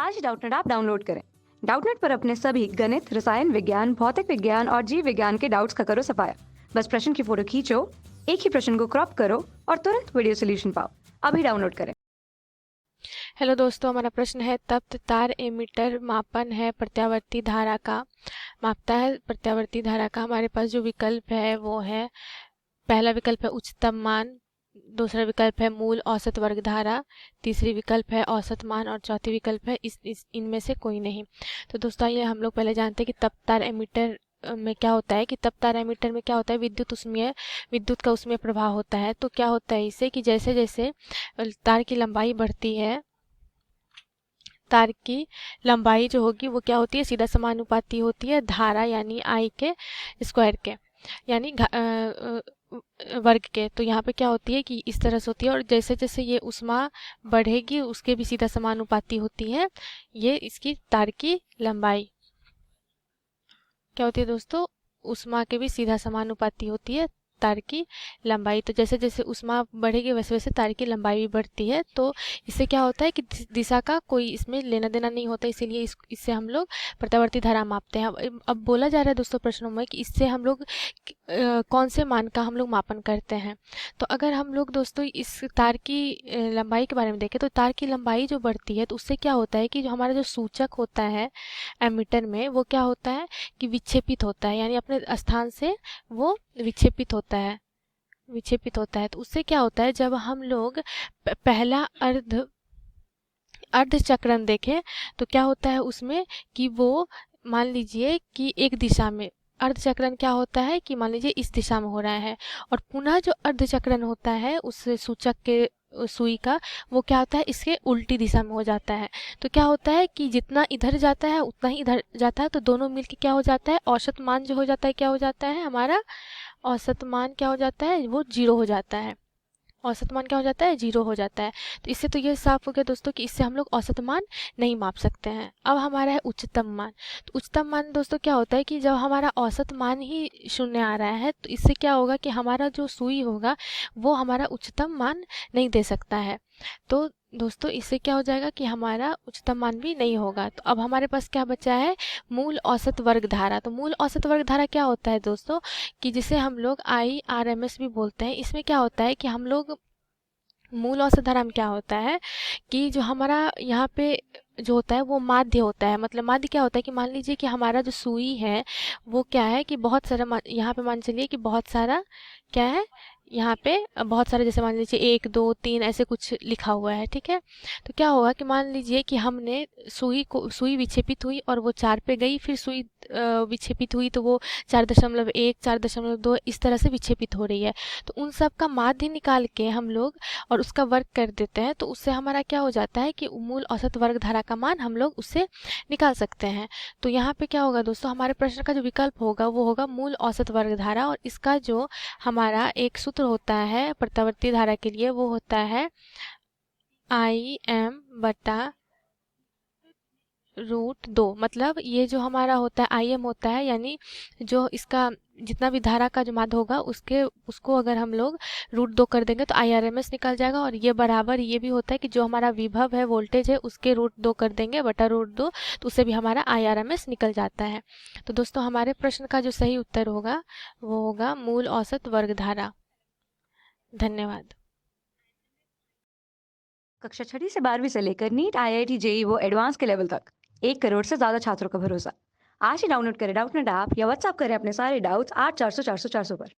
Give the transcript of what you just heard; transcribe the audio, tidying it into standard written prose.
आज ही Doubtnut app download करें। Doubtnut पर अपने सभी गणित, रसायन विज्ञान, भौतिक विज्ञान और जीव विज्ञान के डाउट्स का करो सफाया। बस प्रश्न की फोटो खींचो, एक ही प्रश्न को क्रॉप करो और तुरंत वीडियो सोल्यूशन पाओ। अभी डाउनलोड करें। हेलो दोस्तों, हमारा प्रश्न है तप्त तार एमीटर मापन है प्रत्यावर्ती धारा का, मापता है प्रत्यावर्ती धारा का। हमारे पास जो विकल्प है वो है, पहला विकल्प है उच्चतम मान, दूसरा विकल्प है मूल औसत वर्ग धारा, तीसरी विकल्प है औसत मान और चौथी विकल्प है इनमें से कोई नहीं। तो दोस्तों ये हम लोग पहले जानते हैं कि तप्त तार एमीटर में क्या होता है, कि तप्त तार एमीटर में क्या होता है, विद्युत का उसमें प्रभाव होता है। तो क्या होता है इससे कि जैसे जैसे तार की लंबाई बढ़ती है, तार की लंबाई जो होगी वो क्या होती है, सीधा समानुपाती होती है धारा यानी आई के स्क्वायर के, यानी वर्ग के। तो यहाँ पे क्या होती है कि इस तरह से होती है, और जैसे जैसे ये ऊष्मा बढ़ेगी उसके भी सीधा समानुपाती होती है ये इसकी तार की लंबाई। क्या होती है दोस्तों, ऊष्मा के भी सीधा समानुपाती होती है तार की लंबाई। तो जैसे जैसे ऊष्मा बढ़ेगी वैसे वैसे तार की लंबाई भी बढ़ती है। तो इससे क्या होता है कि दिशा का कोई इसमें लेना देना नहीं होता, इसीलिए इससे हम लोग प्रत्यावर्ती धारा मापते हैं। अब बोला जा रहा है दोस्तों प्रश्नों में कि इससे हम लोग कौन से मान का हम लोग मापन करते हैं। तो अगर हम लोग दोस्तों इस तार की लंबाई के बारे में देखें, तो तार की लंबाई जो बढ़ती है तो उससे क्या होता है कि जो हमारा जो सूचक होता है एमीटर में, वो क्या होता है कि विक्षेपित होता है, यानी अपने स्थान से वो विक्षेपित होता है, तो उससे क्या होता है, जब हम लोग पहला अर्ध चक्रण देखें तो क्या होता है उसमें कि वो मान लीजिए कि एक दिशा में अर्धचक्रण क्या होता है कि मान लीजिए इस दिशा में हो रहा है, और पुनः जो अर्धचक्रण होता है उस सूचक के सुई का, वो क्या होता है इसके उल्टी दिशा में हो जाता है। तो क्या होता है कि जितना इधर जाता है उतना ही इधर जाता है, तो दोनों मिलके क्या हो जाता है, औसत मान जो हो जाता है क्या हो जाता है, हमारा औसत मान क्या हो जाता है, वो 0 हो जाता है। औसत मान क्या हो जाता है, 0 हो जाता है। तो इससे तो ये साफ हो गया दोस्तों कि इससे हम लोग औसत मान नहीं माप सकते हैं। अब हमारा है उच्चतम मान। तो उच्चतम मान दोस्तों क्या होता है कि जब हमारा औसत मान ही 0 आ रहा है, तो इससे क्या होगा कि हमारा जो सुई होगा वो हमारा उच्चतम मान नहीं दे सकता है। तो दोस्तों इससे क्या हो जाएगा कि हमारा उच्चतम मान भी नहीं होगा। तो अब हमारे पास क्या बचा है, मूल औसत वर्ग धारा। तो मूल औसत वर्ग धारा क्या होता है दोस्तों, कि जिसे हम लोग IRMS भी बोलते हैं। इसमें क्या होता है कि हम लोग मूल औसत धारा में क्या होता है कि जो हमारा यहाँ पे जो होता है वो माध्य होता है। मतलब माध्य क्या होता है कि मान लीजिए कि हमारा जो सुई है वो क्या है कि बहुत सारा, यहाँ पे मान चलिए कि बहुत सारा क्या है, यहाँ पे बहुत सारे, जैसे मान लीजिए 1 2 3 ऐसे कुछ लिखा हुआ है, ठीक है। तो क्या होगा कि मान लीजिए कि हमने सुई विक्षेपित हुई और वो 4 पे गई, फिर सुई विक्षेपित हुई तो वो 4.1 4.2 इस तरह से विक्षेपित हो रही है। तो उन सब का माध्य निकाल के हम लोग और उसका वर्ग कर देते हैं, तो उससे हमारा क्या हो जाता है कि मूल औसत वर्ग धारा का मान हम लोग उससे निकाल सकते हैं। तो यहाँ पे क्या होगा दोस्तों, हमारे प्रश्न का जो विकल्प होगा वो होगा मूल औसत वर्ग धारा, और इसका जो हमारा एक सूत्र होता है प्रत्यावर्ती धारा के लिए वो होता है IM बटा √2। मतलब ये जो हमारा होता है IM होता है, यानी जो इसका जितना भी धारा का जो माध्य होगा उसको अगर हम लोग √2 कर देंगे तो IRMS निकल जाएगा, और ये बराबर ये भी होता है कि जो हमारा विभव है, वोल्टेज है, उसके √2 कर देंगे बटा √2, तो उससे भी हमारा IRMS निकल जाता है। तो दोस्तों हमारे प्रश्न का जो सही उत्तर होगा वो होगा मूल औसत वर्ग धारा। धन्यवाद। कक्षा 6 से 12वीं से लेकर नीट, IIT, JEE वो एडवांस के लेवल तक 1 करोड़ से ज्यादा छात्रों का भरोसा। आज ही डाउनलोड करें डाउटनेट ऐप या व्हाट्सएप करें अपने सारे डाउट्स 8400 400 400 पर।